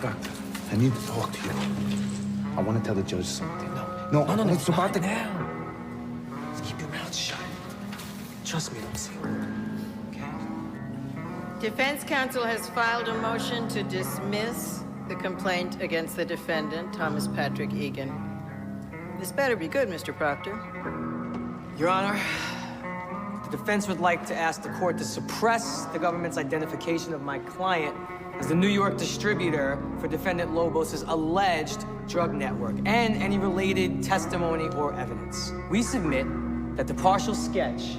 Doctor, I need to talk to you. I want to tell the judge something. No, it's about the... now. Just keep your mouth shut. Trust me, Lucy. Okay? Defense counsel has filed a motion to dismiss the complaint against the defendant, Thomas Patrick Egan. This better be good, Mr. Proctor. Your Honor, the defense would like to ask the court to suppress the government's identification of my client as the New York distributor for defendant Lobos' alleged drug network and any related testimony or evidence. We submit that the partial sketch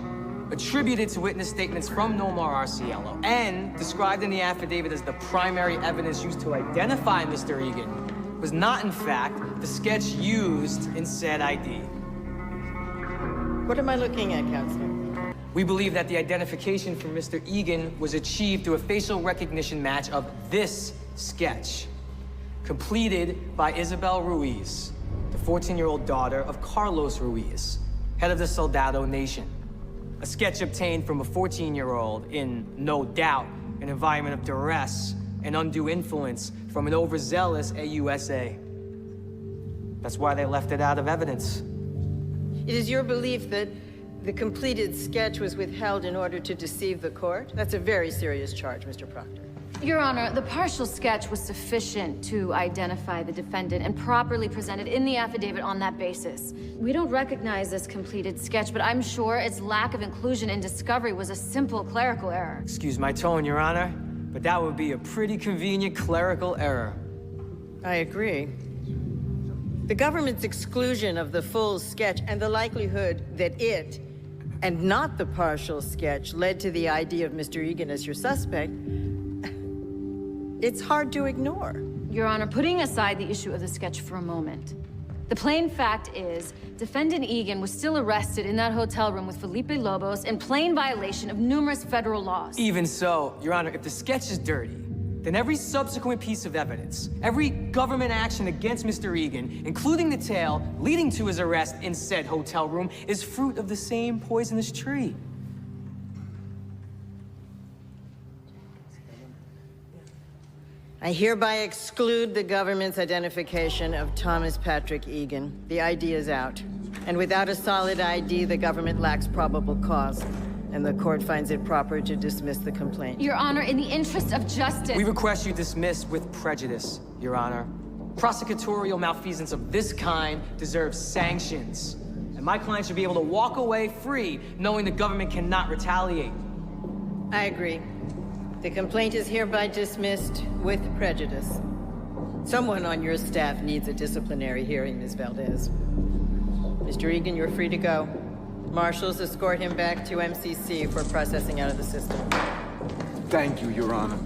attributed to witness statements from Nomar Arciello and described in the affidavit as the primary evidence used to identify Mr. Egan was not, in fact, the sketch used in said ID. What am I looking at, Counselor? We believe that the identification for Mr. Egan was achieved through a facial recognition match of this sketch, completed by Isabel Ruiz, the 14-year-old daughter of Carlos Ruiz, head of the Soldado Nation. A sketch obtained from a 14-year-old in, no doubt, an environment of duress and undue influence from an overzealous AUSA. That's why they left it out of evidence. It is your belief that the completed sketch was withheld in order to deceive the court? That's a very serious charge, Mr. Proctor. Your Honor, the partial sketch was sufficient to identify the defendant and properly presented in the affidavit on that basis. We don't recognize this completed sketch, but I'm sure its lack of inclusion in discovery was a simple clerical error. Excuse my tone, Your Honor, but that would be a pretty convenient clerical error. I agree. The government's exclusion of the full sketch and the likelihood that it, and not the partial sketch, led to the ID of Mr. Egan as your suspect, it's hard to ignore. Your Honor, putting aside the issue of the sketch for a moment, the plain fact is, defendant Egan was still arrested in that hotel room with Felipe Lobos in plain violation of numerous federal laws. Even so, Your Honor, if the sketch is dirty, then every subsequent piece of evidence, every government action against Mr. Egan, including the tale leading to his arrest in said hotel room, is fruit of the same poisonous tree. I hereby exclude the government's identification of Thomas Patrick Egan. The ID is out. And without a solid ID, the government lacks probable cause. And the court finds it proper to dismiss the complaint. Your Honor, in the interest of justice... We request you dismiss with prejudice, Your Honor. Prosecutorial malfeasance of this kind deserves sanctions. And my client should be able to walk away free, knowing the government cannot retaliate. I agree. The complaint is hereby dismissed with prejudice. Someone on your staff needs a disciplinary hearing, Ms. Valdez. Mr. Egan, you're free to go. Marshals escort him back to MCC for processing out of the system. Thank you, Your Honor.